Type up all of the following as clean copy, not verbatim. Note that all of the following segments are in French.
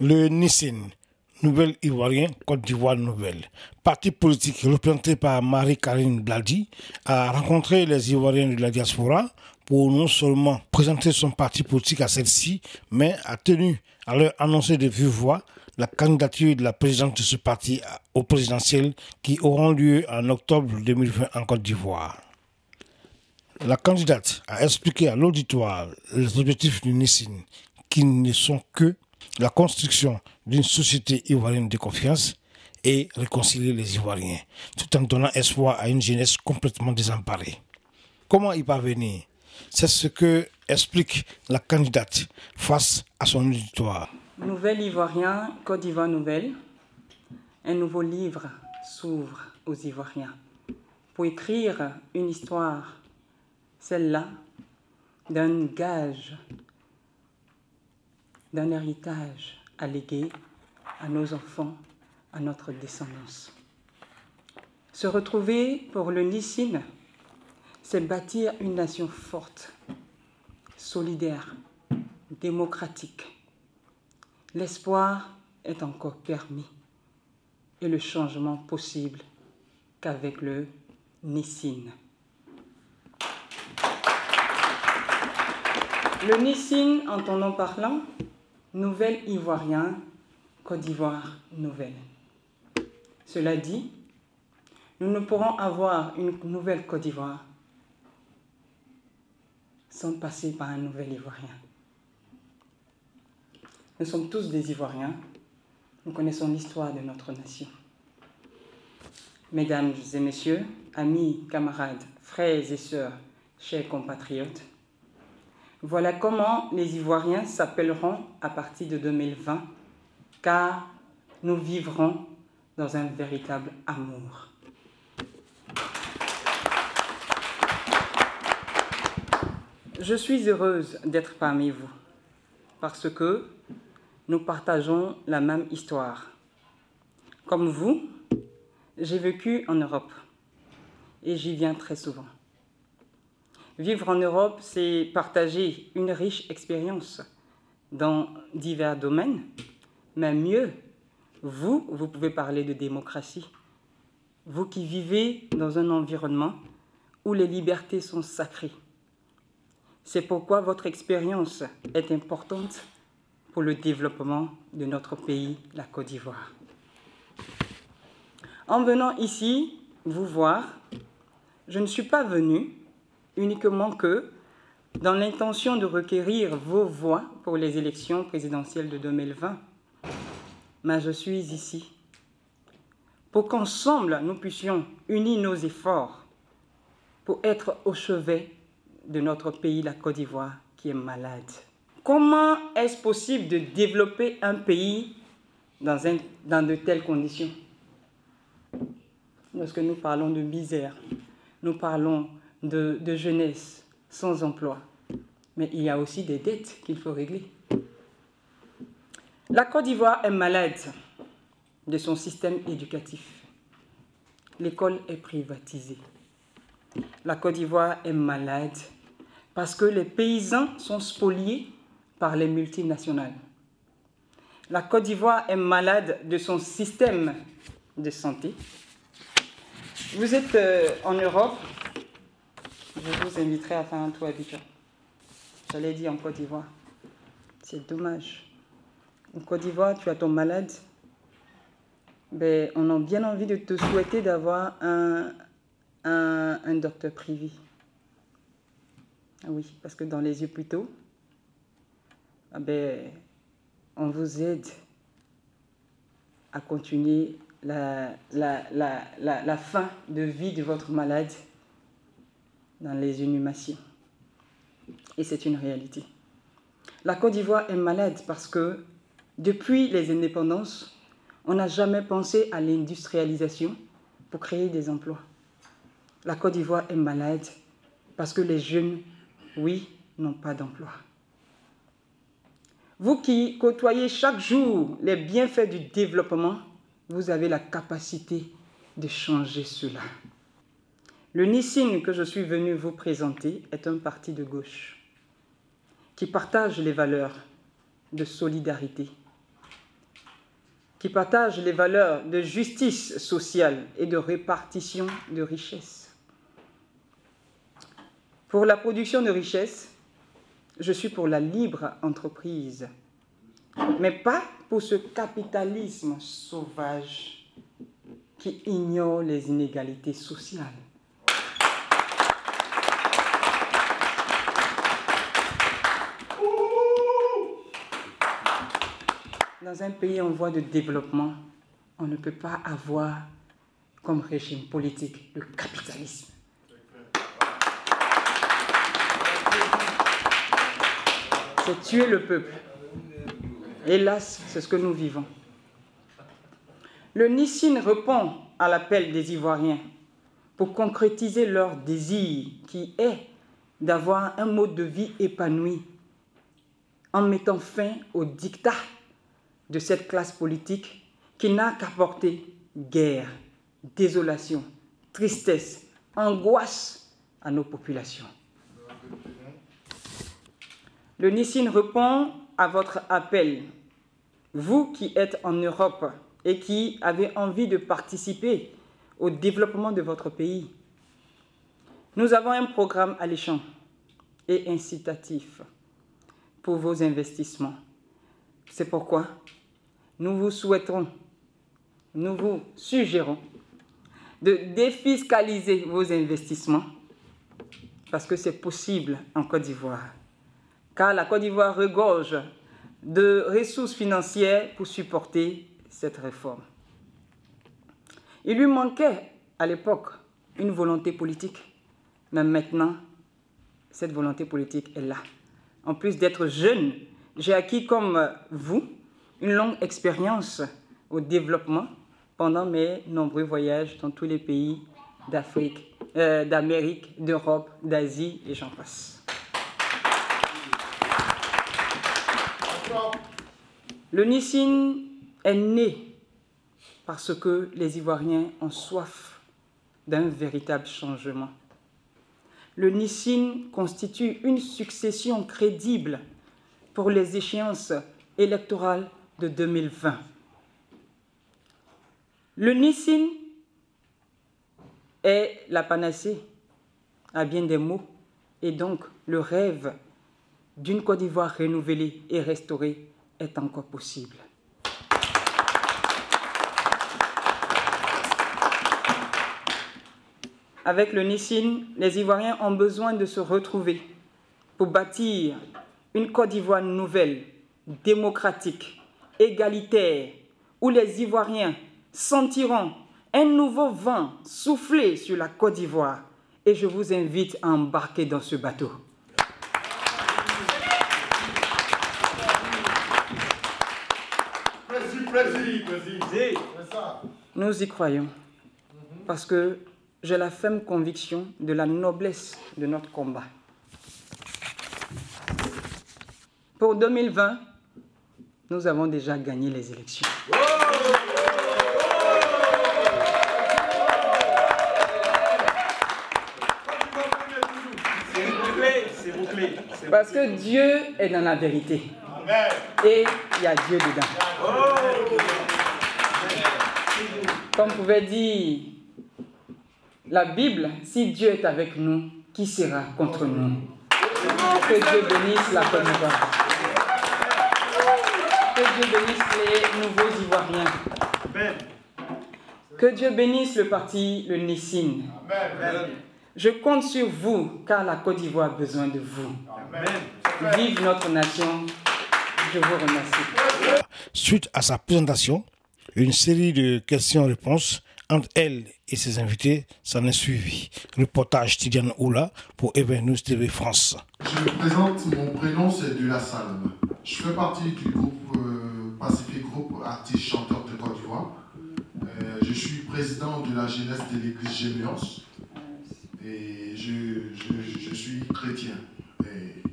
Le NISSIN, Nouvelle Ivoirien, Côte d'Ivoire Nouvelle, parti politique représenté par Marie-Karine Bladi, a rencontré les Ivoiriens de la diaspora pour non seulement présenter son parti politique à celle-ci, mais a tenu à leur annoncer de vive voix la candidature de la présidente de ce parti au présidentiel qui auront lieu en octobre 2020 en Côte d'Ivoire. La candidate a expliqué à l'auditoire les objectifs du NISSIN, qui ne sont que la construction d'une société ivoirienne de confiance et réconcilier les Ivoiriens, tout en donnant espoir à une jeunesse complètement désemparée. Comment y parvenir? C'est ce que explique la candidate face à son auditoire. Nouvel Ivoirien, Côte d'Ivoire Nouvelle, un nouveau livre s'ouvre aux Ivoiriens pour écrire une histoire, celle-là, d'un gage, d'un héritage à léguer à nos enfants, à notre descendance. Se retrouver pour le NISSIN, c'est bâtir une nation forte, solidaire, démocratique. L'espoir est encore permis et le changement possible qu'avec le NISSIN. Le NISSIN, en ton nom parlant, Nouvel Ivoirien, Côte d'Ivoire Nouvelle. Cela dit, nous ne pourrons avoir une nouvelle Côte d'Ivoire sans passer par un nouvel Ivoirien. Nous sommes tous des Ivoiriens, nous connaissons l'histoire de notre nation. Mesdames et messieurs, amis, camarades, frères et sœurs, chers compatriotes, voilà comment les Ivoiriens s'appelleront à partir de 2020, car nous vivrons dans un véritable amour. Je suis heureuse d'être parmi vous, parce que nous partageons la même histoire. Comme vous, j'ai vécu en Europe et j'y viens très souvent. Vivre en Europe, c'est partager une riche expérience dans divers domaines, mais mieux, vous pouvez parler de démocratie. Vous qui vivez dans un environnement où les libertés sont sacrées. C'est pourquoi votre expérience est importante pour le développement de notre pays, la Côte d'Ivoire. En venant ici vous voir, je ne suis pas venue uniquement que dans l'intention de requérir vos voix pour les élections présidentielles de 2020. Mais je suis ici pour qu'ensemble nous puissions unir nos efforts pour être au chevet de notre pays, la Côte d'Ivoire, qui est malade. Comment est-ce possible de développer un pays dans de telles conditions? Lorsque nous parlons de misère, nous parlons de jeunesse sans emploi. Mais il y a aussi des dettes qu'il faut régler. La Côte d'Ivoire est malade de son système éducatif. L'école est privatisée. La Côte d'Ivoire est malade parce que les paysans sont spoliés par les multinationales. La Côte d'Ivoire est malade de son système de santé. Vous êtes en Europe. Je vous inviterai à faire un tour à Abidjan. J'allais dire en Côte d'Ivoire. C'est dommage. En Côte d'Ivoire, tu as ton malade. Ben, on a bien envie de te souhaiter d'avoir un docteur privé. Oui, parce que dans les hôpitaux, ben, on vous aide à continuer la fin de vie de votre malade dans les inhumations. Et c'est une réalité. La Côte d'Ivoire est malade parce que depuis les indépendances, on n'a jamais pensé à l'industrialisation pour créer des emplois. La Côte d'Ivoire est malade parce que les jeunes, oui, n'ont pas d'emploi. Vous qui côtoyez chaque jour les bienfaits du développement, vous avez la capacité de changer cela. Le NISSIN que je suis venu vous présenter est un parti de gauche qui partage les valeurs de solidarité, qui partagent les valeurs de justice sociale et de répartition de richesses. Pour la production de richesses, je suis pour la libre entreprise, mais pas pour ce capitalisme sauvage qui ignore les inégalités sociales. Dans un pays en voie de développement, on ne peut pas avoir comme régime politique le capitalisme. C'est tuer le peuple. Hélas, c'est ce que nous vivons. Le Nissin répond à l'appel des Ivoiriens pour concrétiser leur désir qui est d'avoir un mode de vie épanoui en mettant fin au diktat de cette classe politique qui n'a qu'apporter guerre, désolation, tristesse, angoisse à nos populations. Le Nissin répond à votre appel, vous qui êtes en Europe et qui avez envie de participer au développement de votre pays. Nous avons un programme alléchant et incitatif pour vos investissements. C'est pourquoi nous vous souhaiterons, nous vous suggérons de défiscaliser vos investissements parce que c'est possible en Côte d'Ivoire. Car la Côte d'Ivoire regorge de ressources financières pour supporter cette réforme. Il lui manquait à l'époque une volonté politique, mais maintenant, cette volonté politique est là. En plus d'être jeune, j'ai acquis comme vous une longue expérience au développement pendant mes nombreux voyages dans tous les pays d'Afrique, d'Amérique, d'Europe, d'Asie et j'en passe. Le Nissin est né parce que les Ivoiriens ont soif d'un véritable changement. Le Nissin constitue une succession crédible pour les échéances électorales de 2020. Le Nissin est la panacée à bien des mots et donc le rêve d'une Côte d'Ivoire renouvelée et restaurée est encore possible. Avec le Nissin, les Ivoiriens ont besoin de se retrouver pour bâtir une Côte d'Ivoire nouvelle, démocratique, égalitaire, où les Ivoiriens sentiront un nouveau vent souffler sur la Côte d'Ivoire. Et je vous invite à embarquer dans ce bateau. Nous y croyons, parce que j'ai la ferme conviction de la noblesse de notre combat. Pour 2020, nous avons déjà gagné les élections. Parce que Dieu est dans la vérité. Et il y a Dieu dedans. Comme pouvait dire la Bible, si Dieu est avec nous, qui sera contre nous? Que Dieu bénisse la Côte d'Ivoire. Que Dieu bénisse les nouveaux Ivoiriens. Que Dieu bénisse le parti, le Nissin. Je compte sur vous, car la Côte d'Ivoire a besoin de vous. Vive notre nation. Je vous remercie. Suite à sa présentation, une série de questions-réponses entre elle et ses invités s'en est suivi. Reportage Tidiane Oula pour Evenus TV France. Je me présente, mon prénom c'est De La Salme. Je fais partie du groupe Pacifique Group Artistes Chanteurs de Côte d'Ivoire. Je suis président de la jeunesse de l'église Géméos et je suis chrétien. Et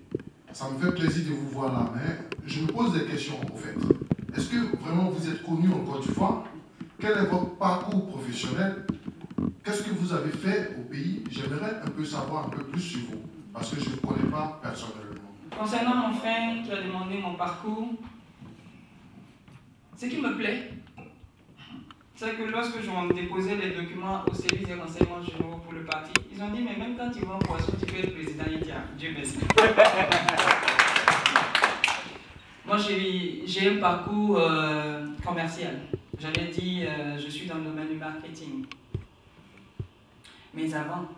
ça me fait plaisir de vous voir là, mais je me pose des questions en fait. Est-ce que vraiment vous êtes connu en Côte d'Ivoire? Quel est votre parcours professionnel? Qu'est-ce que vous avez fait au pays? J'aimerais un peu savoir un peu plus sur vous, parce que je ne vous connais pas personnellement. Concernant mon frère qui a demandé mon parcours, ce qui me plaît, c'est que lorsque je déposais les documents au service des renseignements généraux pour le parti, ils ont dit, mais même quand tu vends poisson, tu peux être président. Il dit, ah, Dieu merci. Moi, j'ai un parcours commercial. J'avais dit, je suis dans le domaine du marketing. Mais avant,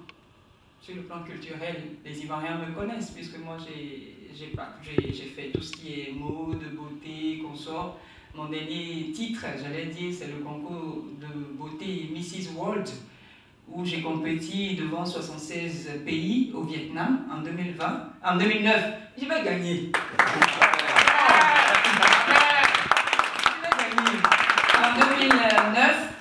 sur le plan culturel, les Ivoiriens me connaissent, puisque moi, j'ai fait tout ce qui est mode, beauté, consort. Mon dernier titre, j'allais dire, c'est le concours de beauté Mrs. World, où j'ai compéti devant 76 pays au Vietnam en 2009. Je vais gagner. En 2009,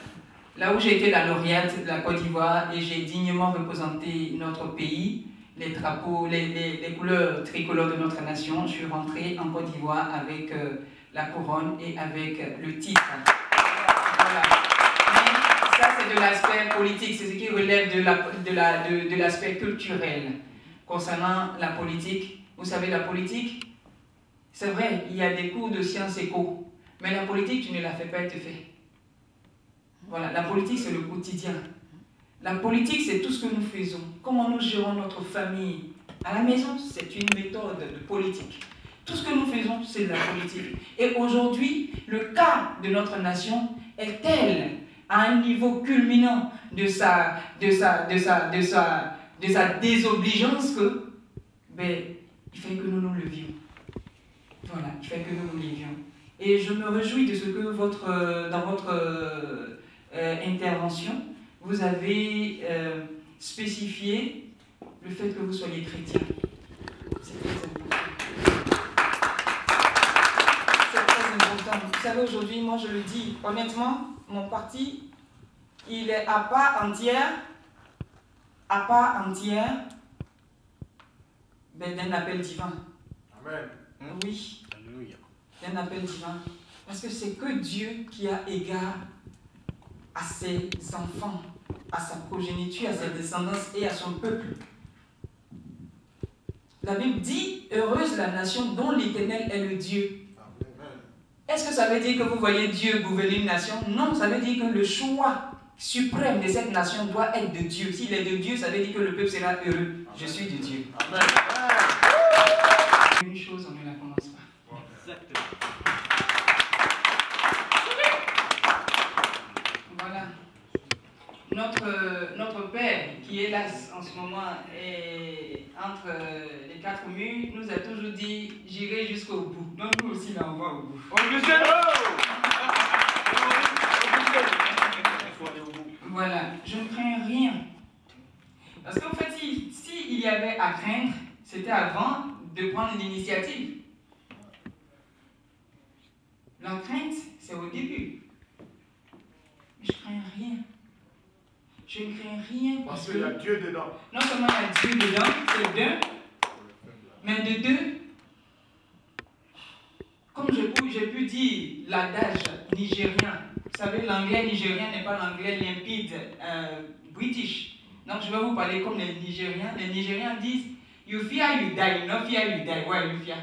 là où j'ai été la lauréate de la Côte d'Ivoire et j'ai dignement représenté notre pays, les drapeaux, les couleurs tricolores de notre nation, je suis rentrée en Côte d'Ivoire avec la couronne et avec le titre. Voilà. Mais ça, c'est de l'aspect politique, c'est ce qui relève de l'aspect culturel. Concernant la politique, vous savez, la politique, c'est vrai, il y a des cours de sciences éco, mais la politique, tu ne la fais pas, elle te fait. Voilà, la politique, c'est le quotidien. La politique, c'est tout ce que nous faisons. Comment nous gérons notre famille. À la maison, c'est une méthode de politique. Tout ce que nous faisons, c'est de la politique. Et aujourd'hui, le cas de notre nation est tel, à un niveau culminant de sa désobligeance que, ben, il fait que nous nous levions. Voilà, il fait que nous nous levions. Et je me réjouis de ce que dans votre intervention, vous avez spécifié le fait que vous soyez chrétien. C'est très important. C'est très important. Vous savez, aujourd'hui, moi je le dis, honnêtement, mon parti, il est à part entière d'un appel divin. Amen. Oui, d'un appel divin. Parce que c'est que Dieu qui a égard à ses enfants, à sa progéniture, à sa descendance et à son peuple. La Bible dit, heureuse la nation dont l'Éternel est le Dieu. Est-ce que ça veut dire que vous voyez Dieu gouverner une nation? Non, ça veut dire que le choix suprême de cette nation doit être de Dieu. S'il est de Dieu, ça veut dire que le peuple sera heureux. Je suis de Dieu. Amen. Une chose, on ne la commence pas. Exactement. Voilà. Notre Père, qui est là en ce moment, et entre les quatre murs, nous a toujours dit, j'irai jusqu'au bout. Donc nous aussi, là, on va au bout. Voilà, je ne crains rien. Parce qu'en fait, s'il y avait à craindre, c'était avant de prendre l'initiative. La crainte, c'est au début. Mais je ne crains rien. Je ne crains rien parce qu'il y a Dieu dedans. Non seulement il y a Dieu dedans, c'est d'un, mais de deux. Comme j'ai pu dire l'adage nigérien, vous savez, l'anglais nigérien n'est pas l'anglais limpide british. Donc je vais vous parler comme les Nigériens. Les Nigériens disent, you fear you die, no fear you die. Ouais, you fear.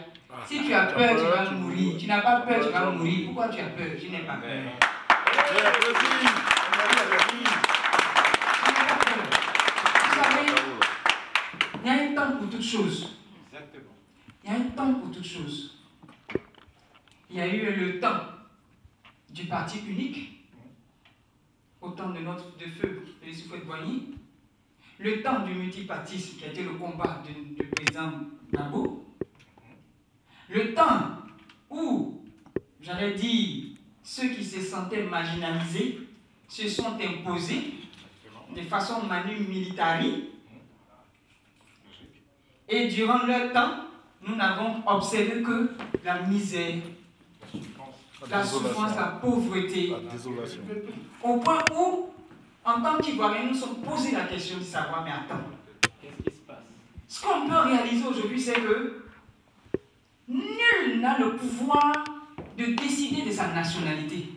Si tu as peur, tu vas mourir. Tu n'as pas peur, tu vas mourir. Pourquoi tu as peur? Je n'ai pas peur. Vous savez, il y a un temps pour toutes choses. Il y a un temps pour toutes choses. Il y a eu le temps du parti unique, au temps de feu Félix Houphouët-Boigny, le temps du multipartisme qui a été le combat du président Gbagbo, le temps où, j'allais dire, ceux qui se sentaient marginalisés se sont imposés de façon manu militari, et durant leur temps, nous n'avons observé que la misère, la souffrance, la pauvreté, la désolation. Au point où, en tant qu'Ivoiriens, nous sommes posés la question de savoir, mais attends, qu'est-ce qui se passe? Ce qu'on peut réaliser aujourd'hui, c'est que nul n'a le pouvoir de décider de sa nationalité.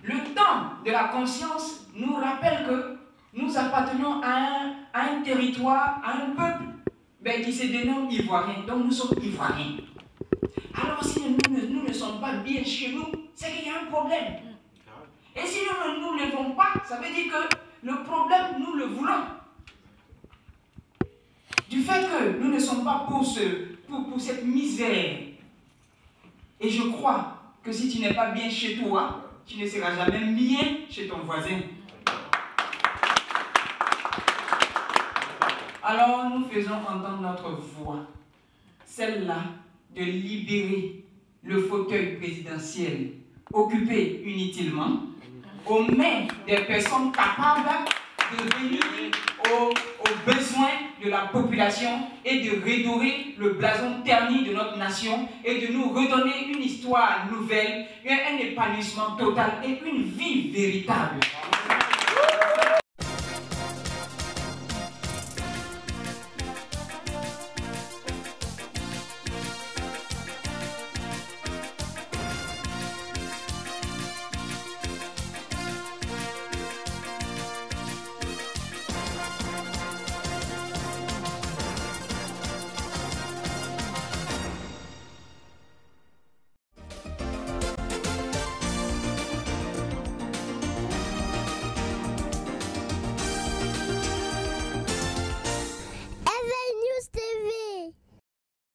Le temps de la conscience nous rappelle que nous appartenons à un territoire, à un peuple qui se dénomme Ivoirien. Donc nous sommes Ivoiriens. Alors si nous ne sommes pas bien chez nous, c'est qu'il y a un problème. Et si nous ne nous levons pas, ça veut dire que le problème, nous le voulons. Du fait que nous ne sommes pas pour cette misère. Et je crois que si tu n'es pas bien chez toi, tu ne seras jamais bien chez ton voisin. Alors nous faisons entendre notre voix, celle-là de libérer le fauteuil présidentiel occupé inutilement aux mains des personnes capables de venir aux besoins de la population et de redorer le blason terni de notre nation et de nous redonner une histoire nouvelle, un épanouissement total et une vie véritable.